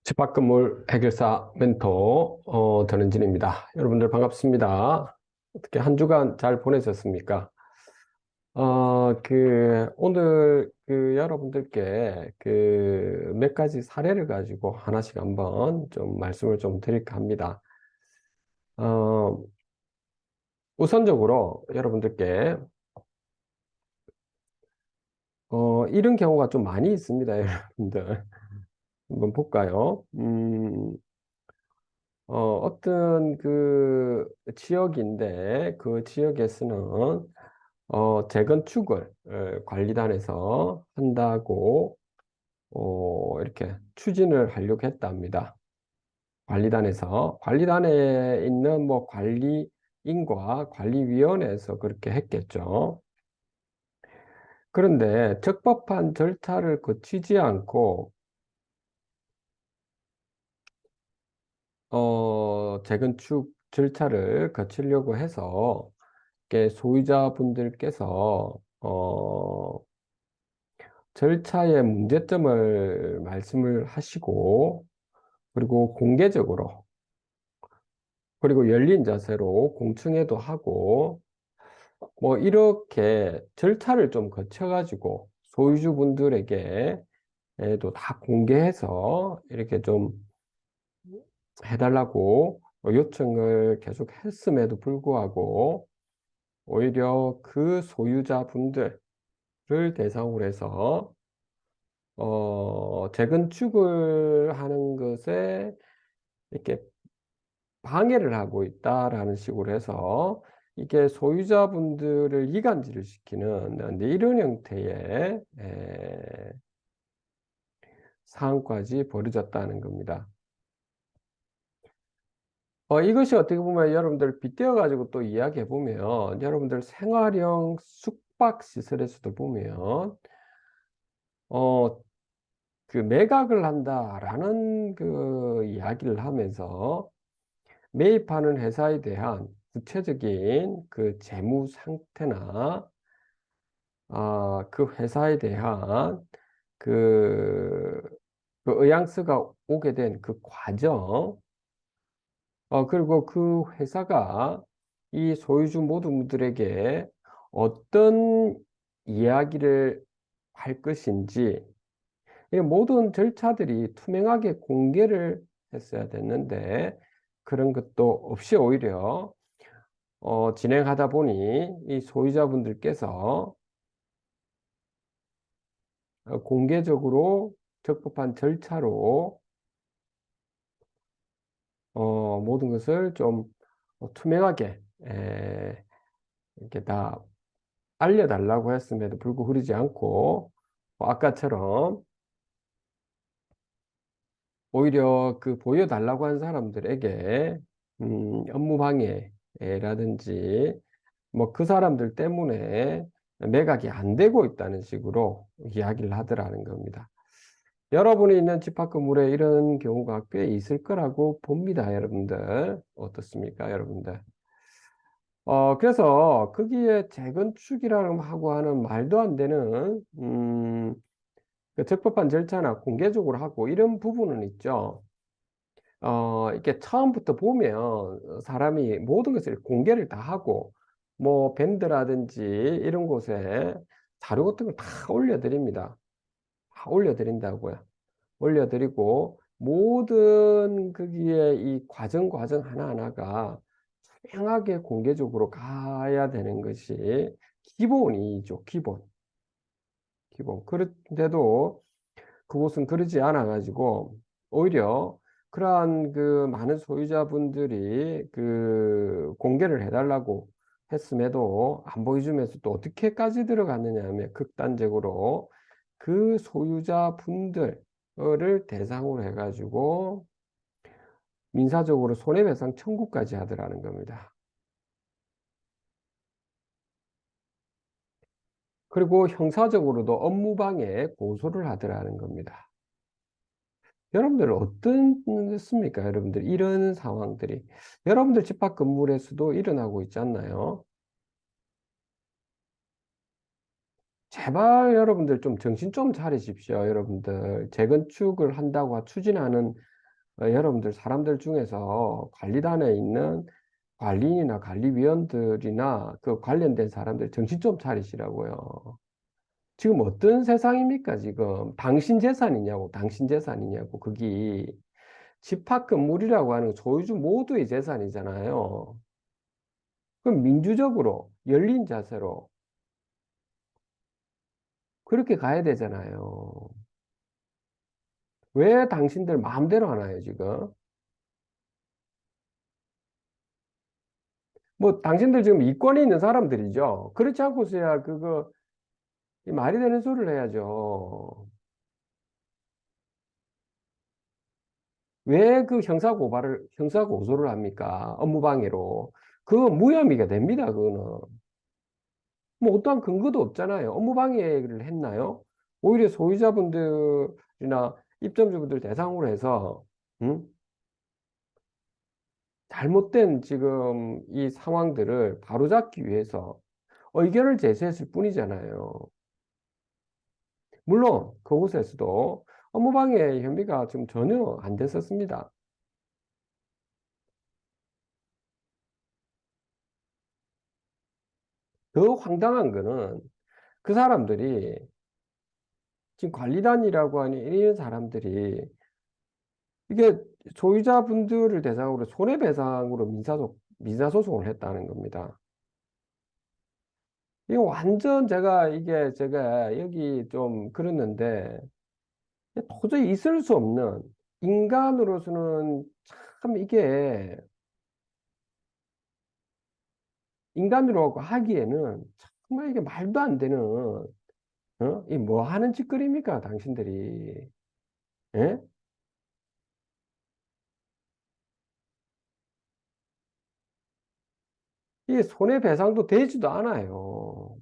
집합건물 해결사 멘토 전은진입니다. 여러분들 반갑습니다. 어떻게 한 주간 잘 보내셨습니까? 오늘 여러분들께 몇 가지 사례를 가지고 하나씩 한번 좀 말씀을 좀 드릴까 합니다. 어, 우선적으로 여러분들께 이런 경우가 좀 많이 있습니다, 여러분들. 한번 볼까요? 어떤 지역인데 그 지역에서는 재건축을 관리단에서 한다고 이렇게 추진을 하려고 했다 합니다. 관리단에 있는 뭐 관리인과 관리위원회에서 그렇게 했겠죠. 그런데 적법한 절차를 거치지 않고 재건축 절차를 거치려고 해서 소유자분들께서 절차의 문제점을 말씀을 하시고, 그리고 공개적으로, 그리고 열린 자세로 공청회도 하고, 뭐, 이렇게 절차를 좀 거쳐가지고, 소유주분들에게도 다 공개해서 이렇게 좀 해달라고 요청을 계속 했음에도 불구하고, 오히려 그 소유자분들을 대상으로 해서 재건축을 하는 것에 이렇게 방해를 하고 있다라는 식으로 해서 이게 소유자분들을 이간질을 시키는 이런 형태의 사안까지 벌어졌다는 겁니다. 이것이 어떻게 보면 여러분들 빗대어 가지고 또 이야기해 보면 여러분들 생활형 숙박시설에서도 보면 어, 매각을 한다라는 이야기를 하면서 매입하는 회사에 대한 구체적인 재무 상태나 그 회사에 대한 그, 의향서가 오게 된 그 과정, 그리고 그 회사가 이 소유주 모두들에게 어떤 이야기를 할 것인지, 이 모든 절차들이 투명하게 공개를 했어야 됐는데, 그런 것도 없이 오히려 진행하다 보니 이 소유자분들께서 공개적으로 적법한 절차로 모든 것을 좀 투명하게 이렇게 다 알려달라고 했음에도 불구하고 그러지 않고 아까처럼 오히려 보여달라고 한 사람들에게 업무 방해라든지 뭐 그 사람들 때문에 매각이 안 되고 있다는 식으로 이야기를 하더라는 겁니다. 여러분이 있는 집합 건물에 이런 경우가 꽤 있을 거라고 봅니다, 여러분들. 어떻습니까, 여러분들? 그래서 거기에 재건축이라고 하고 하는 말도 안 되는, 적법한 절차나 공개적으로 하고 이런 부분은 있죠. 이렇게 처음부터 보면 사람이 모든 것을 공개를 다 하고, 뭐, 밴드라든지 이런 곳에 자료 같은 걸 다 올려드립니다. 다 올려드린다고요. 올려드리고, 모든 거기에 이 과정 하나하나가 투명하게 공개적으로 가야 되는 것이 기본이죠, 기본. 기본. 그런데도 그곳은 그러지 않아 가지고 오히려 그러한 많은 소유자분들이 공개를 해달라고 했음에도 안 보여주면서 또 어떻게까지 들어갔느냐 하면 극단적으로 그 소유자분들을 대상으로 해가지고 민사적으로 손해배상 청구까지 하더라는 겁니다. 그리고 형사적으로도 업무방해 고소를 하더라는 겁니다. 여러분들 어떻습니까? 여러분들 이런 상황들이 여러분들 집합 건물에서도 일어나고 있지 않나요? 제발 여러분들 좀 정신 좀 차리십시오. 여러분들 재건축을 한다고 추진하는 여러분들 사람들 중에서 관리단에 있는 관리인이나 관리위원들이나 그 관련된 사람들 정신 좀 차리시라고요. 지금 어떤 세상입니까, 지금? 당신 재산이냐고, 당신 재산이냐고. 그게 집합 건물이라고 하는 거 소유주 모두의 재산이잖아요. 그럼 민주적으로, 열린 자세로 그렇게 가야 되잖아요. 왜 당신들 마음대로 하나요, 지금? 뭐, 당신들 지금 이권에 있는 사람들이죠. 그렇지 않고서야 그거, 이 말이 되는 소리를 해야죠. 왜 그 형사고소를 합니까? 업무방해로. 그거 무혐의가 됩니다, 그거는. 뭐 어떠한 근거도 없잖아요. 업무방해를 했나요? 오히려 소유자분들이나 입점주분들 대상으로 해서, 음? 잘못된 지금 이 상황들을 바로잡기 위해서 의견을 제시했을 뿐이잖아요. 물론 그곳에서도 업무방해 혐의가 지금 전혀 안 됐었습니다. 더 황당한 거는 그 사람들이 지금 관리단이라고 하는 이런 사람들이 이게 소유자분들을 대상으로 손해배상으로 민사소송을 했다는 겁니다. 이거 완전 제가 여기 좀 그랬는데 도저히 있을 수 없는 인간으로서는 참 이게 인간으로 하기에는 정말 이게 말도 안 되는 이 뭐 하는 짓거리입니까 당신들이 예? 이게 손해배상도 되지도 않아요.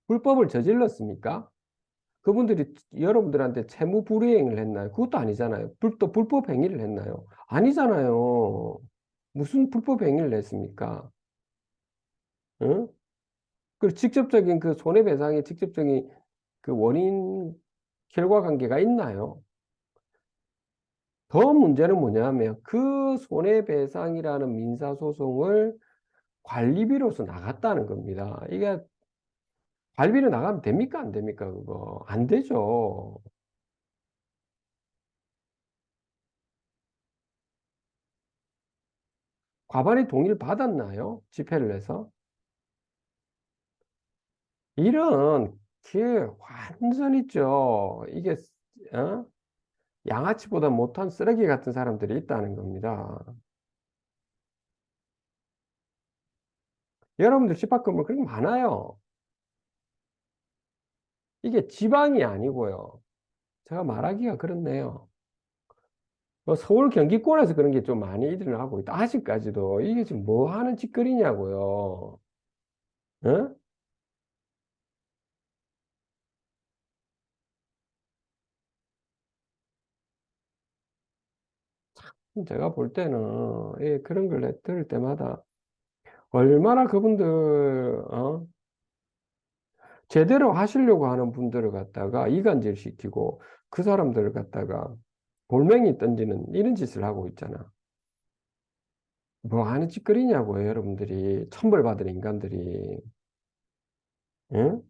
불법을 저질렀습니까? 그분들이 여러분들한테 채무 불이행을 했나요? 그것도 아니잖아요. 또 불법 행위를 했나요? 아니잖아요. 무슨 불법 행위를 했습니까? 응? 그 직접적인 그 손해배상의 직접적인 그 원인 결과 관계가 있나요? 더 문제는 뭐냐면 그 손해배상이라는 민사소송을 관리비로서 나갔다는 겁니다. 이게 관리비로 나가면 됩니까? 안 됩니까? 그거 안 되죠. 과반이 동의를 받았나요? 집회를 해서? 이런 그 완전 있죠. 이게 어? 양아치보다 못한 쓰레기 같은 사람들이 있다는 겁니다. 여러분들 집 밖에 보면 그런 게 많아요. 이게 지방이 아니고요. 제가 말하기가 그렇네요. 뭐 서울 경기권에서 그런 게 좀 많이 일어나고 있다. 아직까지도 이게 지금 뭐 하는 짓거리냐고요. 어? 제가 볼 때는 예, 그런 걸 들을 때마다 얼마나 그분들 제대로 하시려고 하는 분들을 갖다가 이간질 시키고 그 사람들을 갖다가 돌멩이 던지는 이런 짓을 하고 있잖아. 뭐 하는 짓거리냐고요, 여러분들이. 천벌받은 인간들이. 응?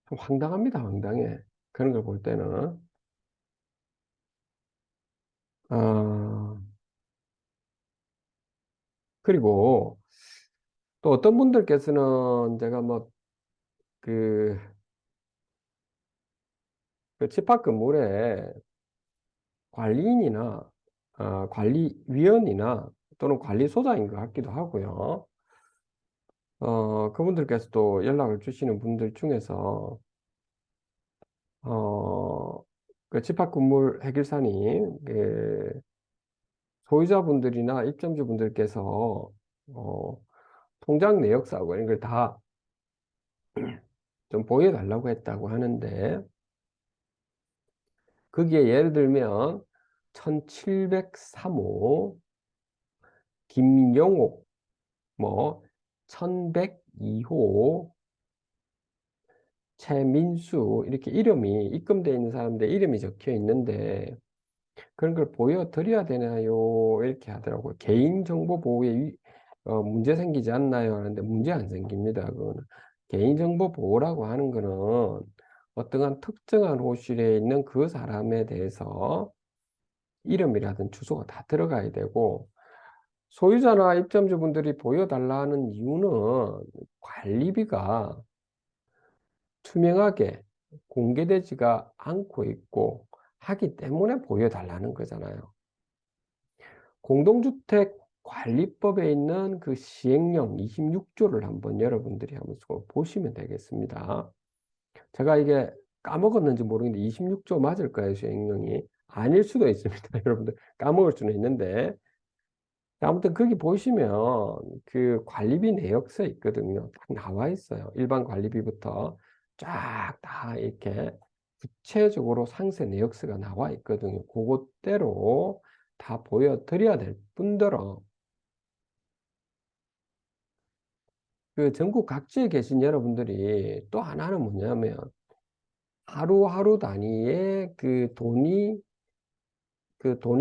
좀 황당합니다, 황당해. 그런 걸 볼 때는. 아, 그리고 또 어떤 분들께서는 제가 뭐 그, 그 집합 건물에 관리인이나 관리위원이나 또는 관리소장인 것 같기도 하고요. 그분들께서도 연락을 주시는 분들 중에서, 그 집합건물 해결사님, 그 소유자분들이나 입점주분들께서, 어, 통장 내역사하고 이런 걸 다 좀 보여달라고 했다고 하는데, 거기에 예를 들면, 1703호, 김영옥, 뭐 1102호 최민수 이렇게 이름이 입금되어 있는 사람들 이름이 적혀 있는데 그런 걸 보여드려야 되나요? 이렇게 하더라고요. 개인정보 보호에 문제 생기지 않나요? 하는데 문제 안 생깁니다. 그거는 개인정보 보호라고 하는 거는 어떠한 특정한 호실에 있는 그 사람에 대해서 이름이라든 주소가 다 들어가야 되고 소유자나 입점주분들이 보여달라는 이유는 관리비가 투명하게 공개되지가 않고 있고 하기 때문에 보여달라는 거잖아요. 공동주택 관리법에 있는 그 시행령 26조를 한번 여러분들이 한번 보시면 되겠습니다. 제가 이게 까먹었는지 모르겠는데 26조 맞을까요? 시행령이 아닐 수도 있습니다. 여러분들 까먹을 수는 있는데 아무튼 거기 보시면 그 관리비 내역서 있거든요. 딱 나와 있어요. 일반 관리비부터 쫙 다 이렇게 구체적으로 상세 내역서가 나와 있거든요. 그것대로 다 보여드려야 될 뿐더러 그 전국 각지에 계신 여러분들이 또 하나는 뭐냐면 하루하루 단위의 그 돈이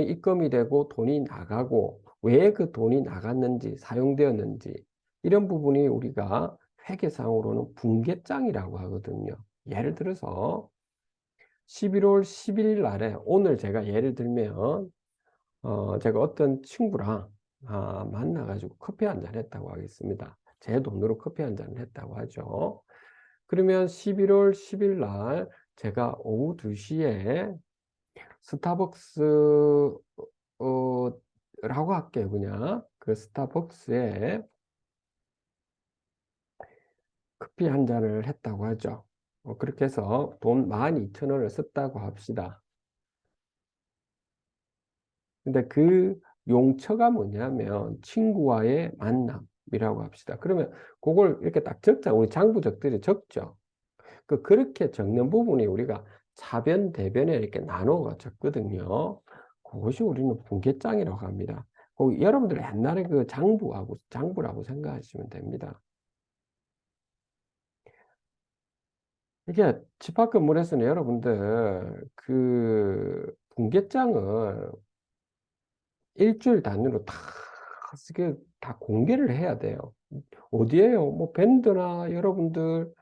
입금이 되고 돈이 나가고 왜 그 돈이 나갔는지 사용되었는지 이런 부분이 우리가 회계상으로는 분계장이라고 하거든요. 예를 들어서 11월 10일 날에 오늘 제가 예를 들면 제가 어떤 친구랑 만나가지고 커피 한 잔 했다고 하겠습니다. 제 돈으로 커피 한 잔을 했다고 하죠. 그러면 11월 10일 날 제가 오후 2시에 스타벅스 라고 할게요. 그냥 그 스타벅스에 커피 한 잔을 했다고 하죠. 그렇게 해서 돈 12,000원을 썼다고 합시다. 근데 그 용처가 뭐냐면 친구와의 만남이라고 합시다. 그러면 그걸 이렇게 딱 적자. 우리 장부적들이 적죠. 그렇게 적는 부분이 우리가 차변, 대변에 이렇게 나누어가 적거든요. 그것이 우리는 분계장이라고 합니다. 여러분들 옛날에 그 장부라고 생각하시면 됩니다. 이게 집합 건물에서는 여러분들 그 분계장을 일주일 단위로 다 공개를 해야 돼요. 어디에요? 뭐 밴드나 여러분들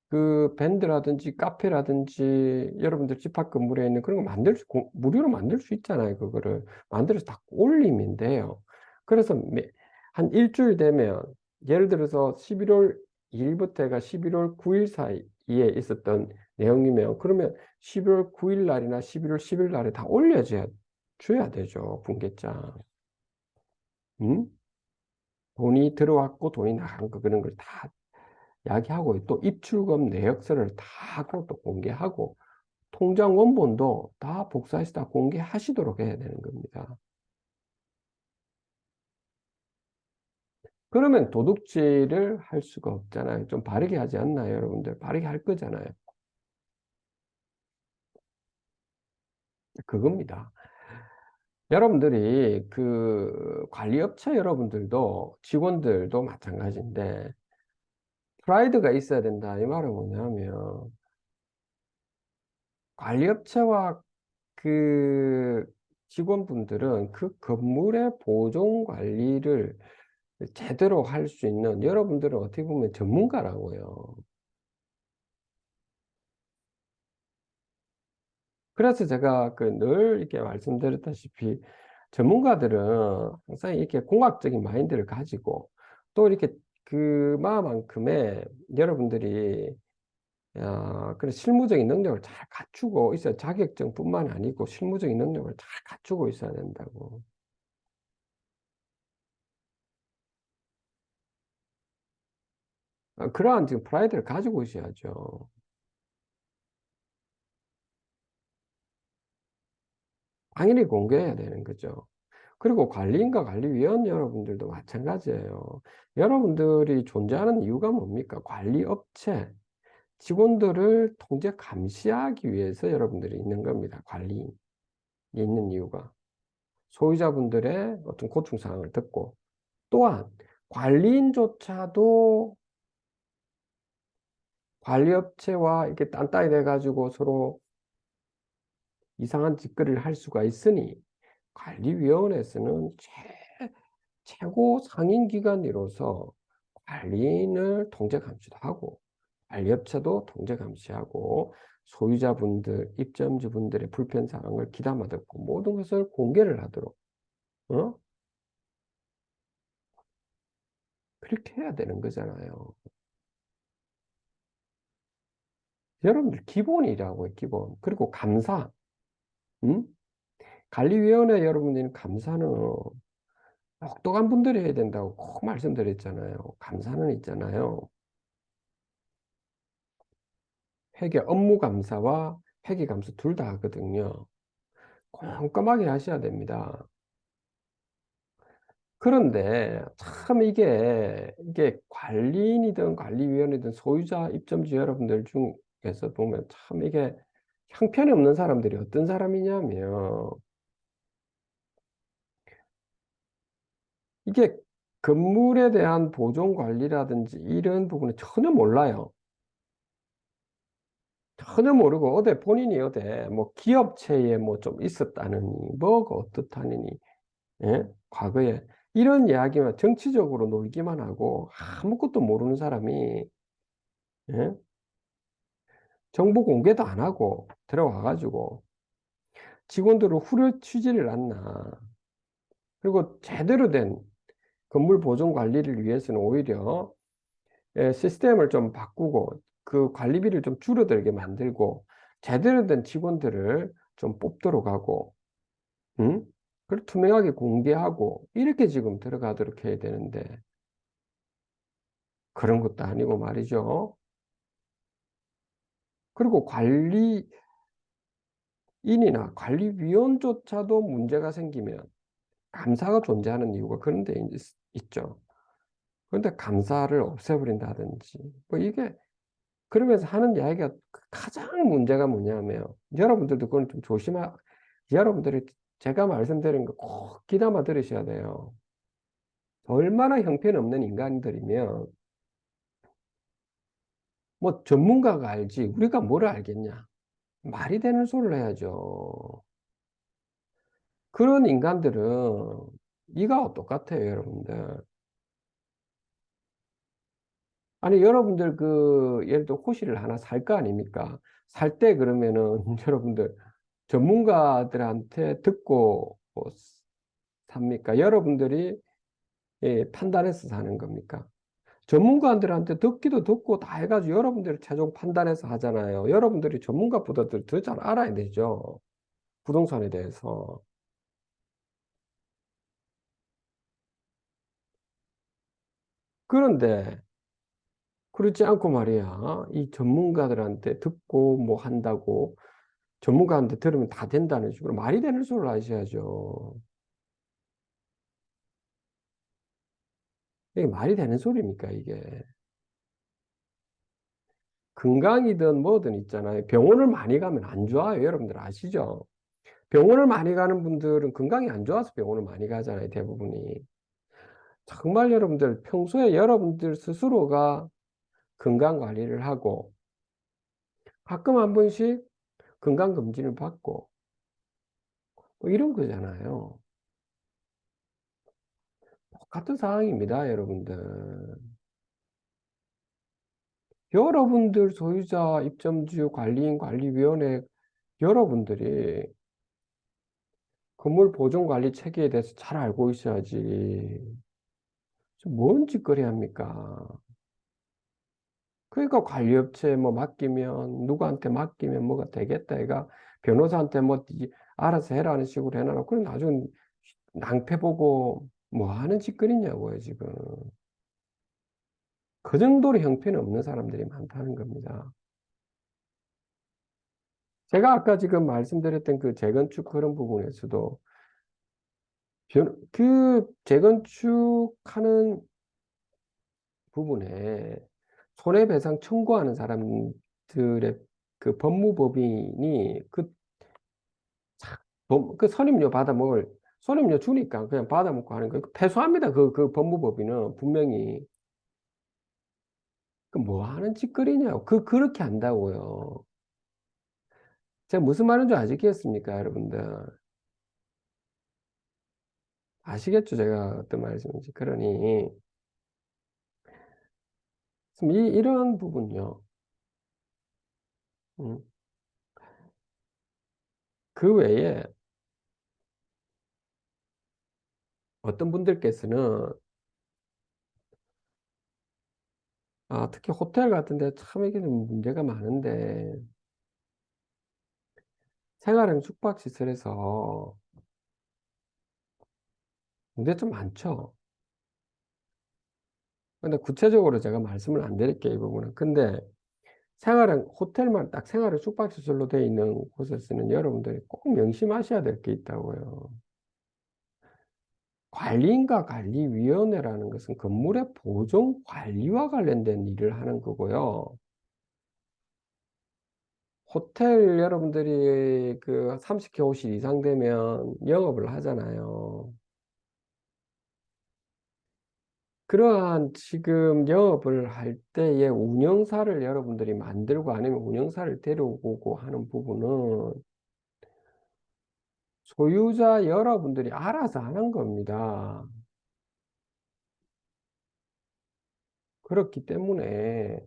그 밴드라든지 카페라든지 여러분들 집합 건물에 있는 그런 거 무료로 만들 수 있잖아요. 그거를 만들어서 다 올리면 돼요. 그래서 한 일주일 되면 예를 들어서 11월 2일부터 해가 11월 9일 사이에 있었던 내용이면 그러면 11월 9일 날이나 11월 10일 날에 다 줘야 되죠. 분계장. 음? 돈이 들어왔고 돈이 나간 거 그런 걸 다 이야기하고 또 입출금 내역서를 다 하고 또 공개하고 통장 원본도 다 복사해서 다 공개하시도록 해야 되는 겁니다. 그러면 도둑질을 할 수가 없잖아요. 좀 바르게 하지 않나요, 여러분들? 바르게 할 거잖아요. 그겁니다. 여러분들이 그 관리업체 여러분들도 직원들도 마찬가지인데 프라이드가 있어야 된다. 이 말은 뭐냐면 관리업체와 그 직원분들은 그 건물의 보존 관리를 제대로 할 수 있는 여러분들은 어떻게 보면 전문가라고요. 그래서 제가 그 늘 이렇게 말씀드렸다시피 전문가들은 항상 이렇게 공학적인 마인드를 가지고 또 이렇게 그만큼의 여러분들이 그런 실무적인 능력을 잘 갖추고 있어야 자격증뿐만 아니고 실무적인 능력을 잘 갖추고 있어야 된다고. 그러한 지금 프라이드를 가지고 있어야죠. 당연히 공개해야 되는 거죠. 그리고 관리인과 관리위원 여러분들도 마찬가지예요. 여러분들이 존재하는 이유가 뭡니까? 관리업체, 직원들을 통제 감시하기 위해서 여러분들이 있는 겁니다. 관리인이 있는 이유가. 소유자분들의 어떤 고충사항을 듣고 또한 관리인조차도 관리업체와 이렇게 딴따이 돼가지고 서로 이상한 짓거리를 할 수가 있으니 관리위원회에서는 최고 상임기관으로서 관리인을 통제 감시도 하고 관리업체도 통제 감시하고 소유자분들, 입점주분들의 불편사항을 귀담아 듣고 모든 것을 공개를 하도록 어? 그렇게 해야 되는 거잖아요. 여러분들 기본이라고요, 기본. 그리고 감사. 음? 관리위원회 여러분들은 감사는 똑똑한 분들이 해야 된다고 꼭 말씀드렸잖아요. 감사는 있잖아요. 회계 업무 감사와 회계 감사 둘 다 하거든요. 꼼꼼하게 하셔야 됩니다. 그런데 참 이게 관리인이든 관리위원이든 소유자 입점주 여러분들 중에서 보면 참 이게 형편이 없는 사람들이 어떤 사람이냐면 이게 건물에 대한 보존 관리라든지 이런 부분을 전혀 몰라요. 전혀 모르고 어디 본인이 어디 뭐 기업체에 뭐 좀 있었다느니 뭐가 어떻다느니 예? 과거에 이런 이야기만 정치적으로 놀기만 하고 아무것도 모르는 사람이 예? 정보 공개도 안 하고 들어와 가지고 직원들을 후려치지를 않나. 그리고 제대로 된 건물 보존 관리를 위해서는 오히려 시스템을 좀 바꾸고 그 관리비를 좀 줄어들게 만들고 제대로 된 직원들을 좀 뽑도록 하고 응? 그걸 투명하게 공개하고 이렇게 지금 들어가도록 해야 되는데 그런 것도 아니고 말이죠. 그리고 관리인이나 관리위원조차도 문제가 생기면 감사가 존재하는 이유가 그런 데 있죠. 그런데 감사를 없애버린다든지 뭐 이게 그러면서 하는 이야기가 가장 문제가 뭐냐면 여러분들도 그건 좀 여러분들이 제가 말씀드린 거 꼭 귀담아 들으셔야 돼요. 얼마나 형편없는 인간들이면 뭐 전문가가 알지 우리가 뭘 알겠냐. 말이 되는 소리를 해야죠. 그런 인간들은 이가 똑같아요, 여러분들. 아니, 여러분들 예를 들어 호실을 하나 살 거 아닙니까? 살 때 그러면은 여러분들 전문가들한테 듣고 뭐 삽니까? 여러분들이 판단해서 사는 겁니까? 전문가들한테 듣기도 듣고 다 해가지고 여러분들이 최종 판단해서 하잖아요. 여러분들이 전문가보다도 더 잘 알아야 되죠. 부동산에 대해서. 그런데 그렇지 않고 말이야. 이 전문가들한테 듣고 뭐 한다고 전문가한테 들으면 다 된다는 식으로 말이 되는 소리를 하셔야죠. 이게 말이 되는 소리입니까, 이게? 건강이든 뭐든 있잖아요. 병원을 많이 가면 안 좋아요. 여러분들 아시죠? 병원을 많이 가는 분들은 건강이 안 좋아서 병원을 많이 가잖아요. 대부분이. 정말 여러분들 평소에 여러분들 스스로가 건강 관리를 하고 가끔 한 번씩 건강 검진을 받고 뭐 이런 거잖아요. 똑같은 상황입니다, 여러분들. 여러분들 소유자, 입점주, 관리인, 관리위원회 여러분들이 건물 보존 관리 체계에 대해서 잘 알고 있어야지. 뭔 짓거리 합니까? 그러니까 관리업체에 뭐 맡기면 누구한테 맡기면 뭐가 되겠다. 얘가 변호사한테 뭐 알아서 해라는 식으로 해놔놓고 그럼 나중에 낭패 보고 뭐 하는 짓거리냐고요, 지금. 그 정도로 형편이 없는 사람들이 많다는 겁니다. 제가 아까 지금 말씀드렸던 그 재건축 그런 부분에서도 그 재건축하는 부분에 손해배상 청구하는 사람들의 그 법무법인이 그 선임료 받아 먹을 손님료 주니까 그냥 받아먹고 하는 거예요. 패소합니다. 그 법무법인은 분명히. 그 뭐 하는 짓거리냐고. 그렇게 한다고요. 제가 무슨 말인 줄 아시겠습니까, 여러분들? 아시겠죠? 제가 어떤 말씀인지. 그러니, 이런 부분요. 음, 그 외에 어떤 분들께서는, 특히 호텔 같은 데 참 이게 좀 문제가 많은데, 생활형 숙박시설에서 문제 좀 많죠. 근데 구체적으로 제가 말씀을 안 드릴게요, 이 부분은. 근데 생활형, 호텔만 딱 생활형 숙박시설로 되어 있는 곳에서는 여러분들이 꼭 명심하셔야 될 게 있다고요. 관리인가 관리위원회라는 것은 건물의 보존 관리와 관련된 일을 하는 거고요. 호텔 여러분들이 그 30개호실 이상 되면 영업을 하잖아요. 그러한 지금 영업을 할 때의 운영사를 여러분들이 만들고 아니면 운영사를 데려오고 하는 부분은 소유자 여러분들이 알아서 하는 겁니다. 그렇기 때문에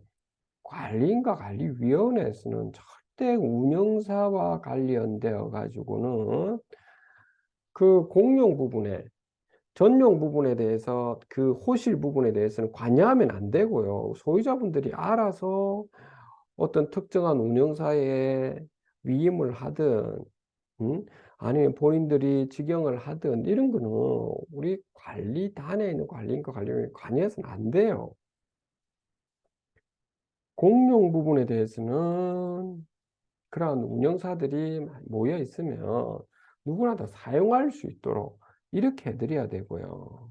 관리인가 관리위원회에서는 절대 운영사와 관련되어 가지고는 그 공용 부분에 전용 부분에 대해서 그 호실 부분에 대해서는 관여하면 안 되고요. 소유자분들이 알아서 어떤 특정한 운영사에 위임을 하든, 음? 아니면 본인들이 직영을 하든 이런 거는 우리 관리단에 있는 관리인과 관리위원회 관여해서는 안 돼요. 공용 부분에 대해서는 그러한 운영사들이 모여 있으면 누구나 다 사용할 수 있도록 이렇게 해드려야 되고요.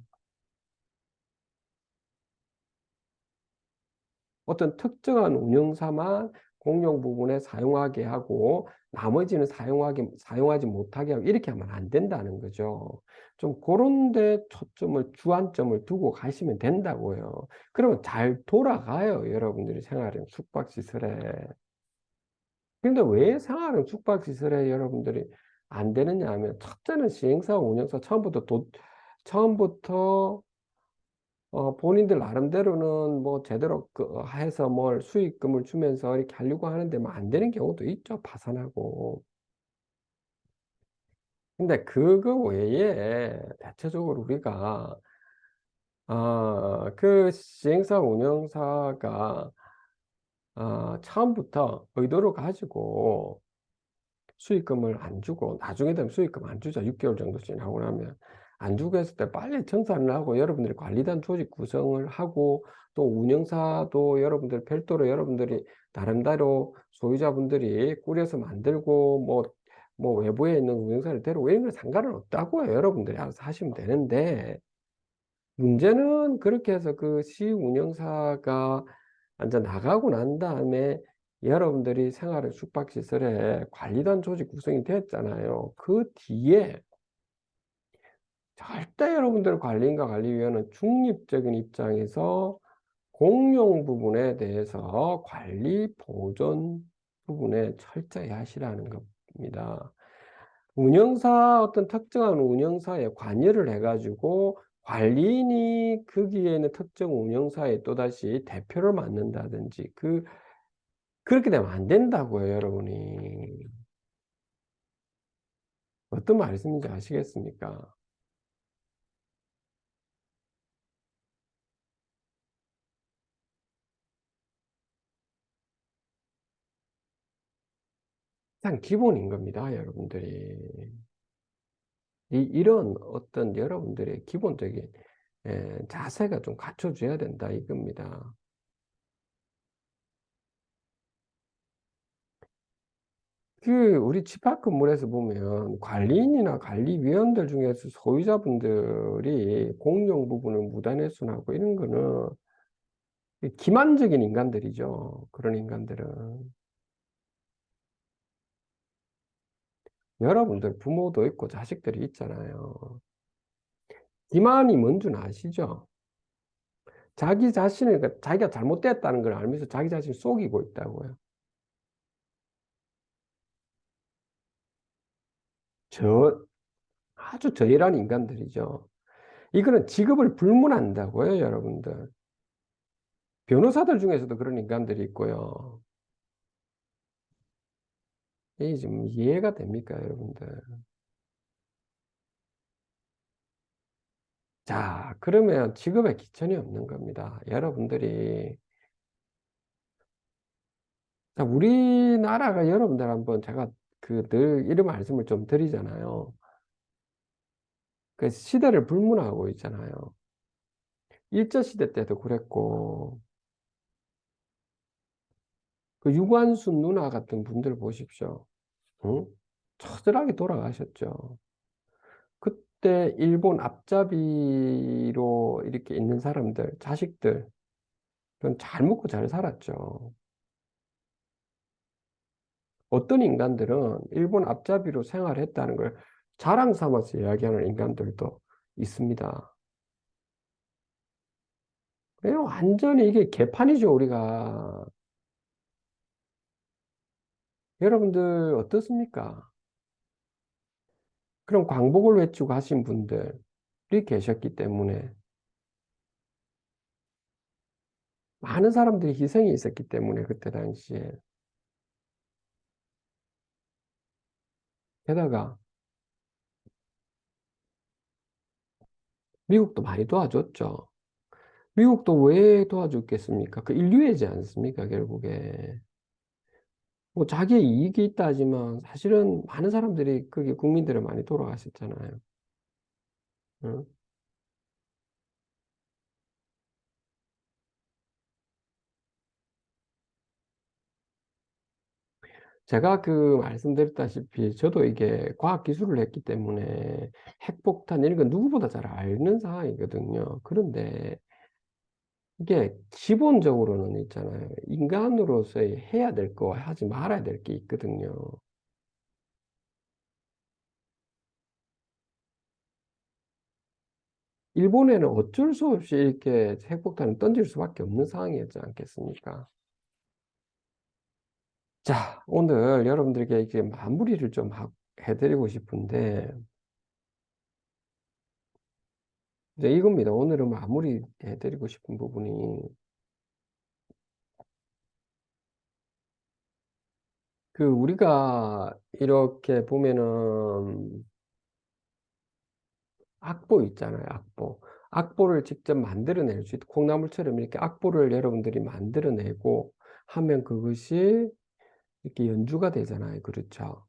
어떤 특정한 운영사만 공용 부분에 사용하게 하고 나머지는 사용하지 못하게 하고 이렇게 하면 안 된다는 거죠. 좀 그런 데 초점을, 주안점을 두고 가시면 된다고요. 그러면 잘 돌아가요, 여러분들이 생활형 숙박시설에. 근데 왜 생활형 숙박시설에 여러분들이 안 되느냐 하면, 첫째는 시행사, 운영사 처음부터 본인들 나름대로는 뭐 제대로 해서 뭘 수익금을 주면서 이렇게 하려고 하는데 뭐 안 되는 경우도 있죠. 파산하고. 근데 그거 외에 대체적으로 우리가 그 시행사 운영사가 처음부터 의도를 가지고 수익금을 안 주고 나중에 되면 수익금 안 주죠. 6개월 정도 지나고 나면 안 주고 했을 때 빨리 청산을 하고 여러분들이 관리단 조직 구성을 하고 또 운영사도 여러분들 별도로 여러분들이 나름대로 소유자분들이 꾸려서 만들고 뭐 외부에 있는 운영사를 데리고 이런 건 상관은 없다고요. 여러분들이 알아서 하시면 되는데 문제는 그렇게 해서 그 시운영사가 완전 나가고 난 다음에 여러분들이 생활의 숙박시설에 관리단 조직 구성이 됐잖아요. 그 뒤에 절대 여러분들 관리인과 관리위원은 중립적인 입장에서 공용 부분에 대해서 관리 보존 부분에 철저히 하시라는 겁니다. 어떤 특정한 운영사에 관여를 해가지고 관리인이 거기에 있는 특정 운영사에 또다시 대표를 맡는다든지 그렇게 되면 안 된다고요, 여러분이. 어떤 말씀인지 아시겠습니까? 가장 기본인 겁니다, 여러분들이. 이런 어떤 여러분들의 기본적인 자세가 좀 갖춰져야 된다, 이겁니다. 우리 집합 건물에서 보면 관리인이나 관리위원들 중에서 소유자분들이 공용 부분을 무단훼손하고 이런 거는 기만적인 인간들이죠. 그런 인간들은. 여러분들 부모도 있고 자식들이 있잖아요. 기만이 뭔 줄 아시죠? 자기 자신을, 그러니까 자기가 잘못됐다는 걸 알면서 자기 자신을 속이고 있다고요. 저, 아주 저열한 인간들이죠. 이거는 직업을 불문한다고요, 여러분들. 변호사들 중에서도 그런 인간들이 있고요. 이게 좀 이해가 됩니까, 여러분들? 자, 그러면 직업에 기천이 없는 겁니다. 여러분들이, 자, 우리나라가 여러분들 한번 제가 그 늘 이런 말씀을 좀 드리잖아요. 그 시대를 불문하고 있잖아요. 일제시대 때도 그랬고, 그 유관순 누나 같은 분들 보십시오. 응? 처절하게 돌아가셨죠. 그때 일본 앞잡이로 이렇게 있는 사람들, 자식들, 그건 잘 먹고 잘 살았죠. 어떤 인간들은 일본 앞잡이로 생활했다는 걸 자랑 삼아서 이야기하는 인간들도 있습니다. 그냥 완전히 이게 개판이죠, 우리가. 여러분들 어떻습니까? 그럼 광복을 외치고 하신 분들이 계셨기 때문에 많은 사람들이 희생이 있었기 때문에 그때 당시에 게다가 미국도 많이 도와줬죠. 미국도 왜 도와줬겠습니까? 그 인류애지 않습니까? 결국에 뭐 자기의 이익이 있다 하지만 사실은 많은 사람들이 그게 국민들을 많이 돌아가셨잖아요. 응? 제가 그 말씀드렸다시피 저도 이게 과학 기술을 했기 때문에 핵폭탄 이런 건 누구보다 잘 아는 상황이거든요. 그런데 이게 기본적으로는 있잖아요. 인간으로서의 해야 될 거, 하지 말아야 될 게 있거든요. 일본에는 어쩔 수 없이 이렇게 핵폭탄을 던질 수밖에 없는 상황이었지 않겠습니까? 자, 오늘 여러분들에게 이게 마무리를 좀 해드리고 싶은데, 이제 이겁니다. 오늘은 마무리 해드리고 싶은 부분이, 그, 우리가 이렇게 보면은, 악보 있잖아요, 악보. 악보를 직접 만들어낼 수 있고, 콩나물처럼 이렇게 악보를 여러분들이 만들어내고 하면 그것이 이렇게 연주가 되잖아요. 그렇죠?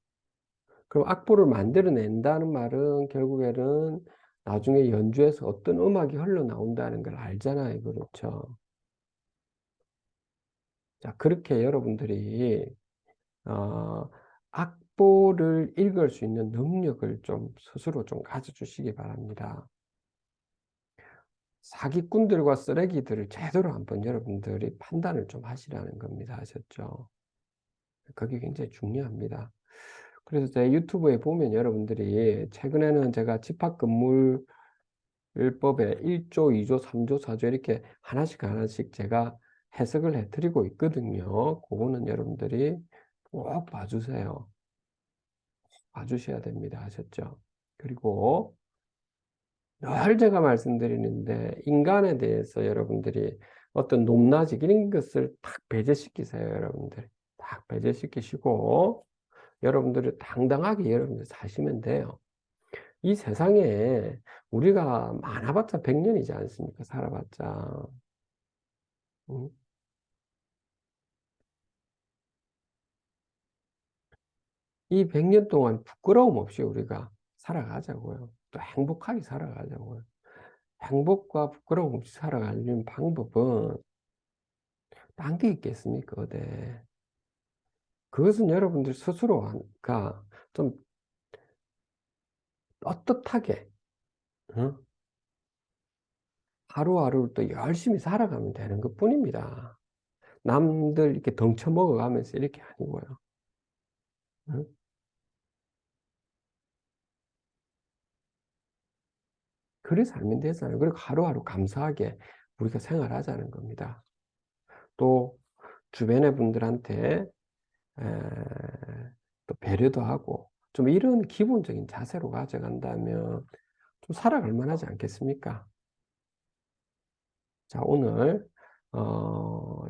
그럼 악보를 만들어낸다는 말은 결국에는 나중에 연주에서 어떤 음악이 흘러나온다는 걸 알잖아요. 그렇죠? 자, 그렇게 여러분들이, 어, 악보를 읽을 수 있는 능력을 좀 스스로 좀 가져주시기 바랍니다. 사기꾼들과 쓰레기들을 제대로 한번 여러분들이 판단을 좀 하시라는 겁니다. 아셨죠? 그게 굉장히 중요합니다. 그래서 제 유튜브에 보면 여러분들이 최근에는 제가 집합건물법에 1조, 2조, 3조, 4조 이렇게 하나씩 하나씩 제가 해석을 해드리고 있거든요. 그거는 여러분들이 꼭 봐주세요. 봐주셔야 됩니다. 아셨죠? 그리고 늘 제가 말씀드리는데 인간에 대해서 여러분들이 어떤 높낮이 이런 것을 딱 배제시키세요. 여러분들 딱 배제시키시고 여러분들이 당당하게 여러분들 사시면 돼요. 이 세상에 우리가 많아봤자 100년이지 않습니까? 살아봤자. 음. 이 100년 동안 부끄러움 없이 우리가 살아가자고요. 또 행복하게 살아가자고요. 행복과 부끄러움 없이 살아가는 방법은 딴 게 있겠습니까? 어디. 그것은 여러분들 스스로가 좀 떳떳하게 어? 하루하루를 또 열심히 살아가면 되는 것뿐입니다. 남들 이렇게 덩쳐먹어 가면서 이렇게 아니고요. 어? 그래 살면 되잖아요. 그리고 하루하루 감사하게 우리가 생활하자는 겁니다. 또 주변의 분들한테 에, 또 배려도 하고 좀 이런 기본적인 자세로 가져간다면 좀 살아갈 만하지 않겠습니까? 자, 오늘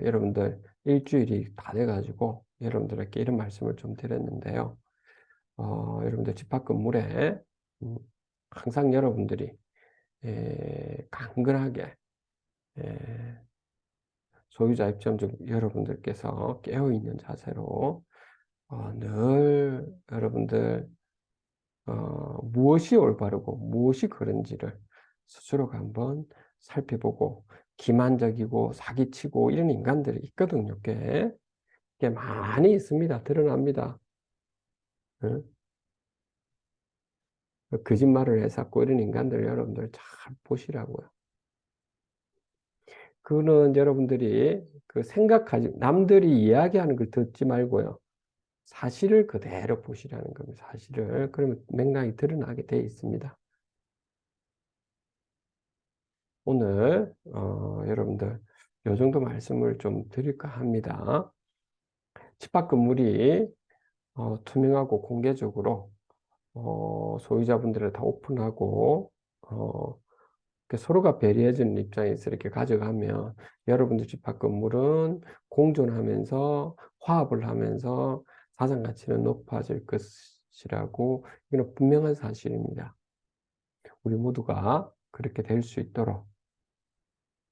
여러분들 일주일이 다 돼가지고 여러분들에게 이런 말씀을 좀 드렸는데요. 여러분들 집합건물에 음, 항상 여러분들이 강건하게 에, 소유자 입점적 여러분들께서 깨어있는 자세로 늘 여러분들 무엇이 올바르고 무엇이 그른지를 스스로가 한번 살펴보고 기만적이고 사기치고 이런 인간들이 있거든요. 꽤 많이 있습니다. 드러납니다. 응? 거짓말을 해서 이런 인간들 여러분들 잘 보시라고요. 그거는 여러분들이 그 생각하지, 남들이 이야기하는 걸 듣지 말고요. 사실을 그대로 보시라는 겁니다. 사실을. 그러면 맥락이 드러나게 되어 있습니다. 오늘, 여러분들, 요 정도 말씀을 좀 드릴까 합니다. 집합 건물이, 투명하고 공개적으로, 소유자분들을 다 오픈하고, 서로가 배려해주는 입장에서 이렇게 가져가면 여러분들 집합 건물은 공존하면서 화합을 하면서 자산 가치는 높아질 것이라고 이건 분명한 사실입니다. 우리 모두가 그렇게 될 수 있도록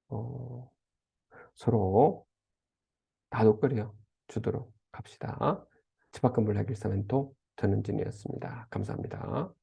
어, 서로 다독거려 주도록 합시다. 집합 건물 해결사 멘토 전은진이었습니다. 감사합니다.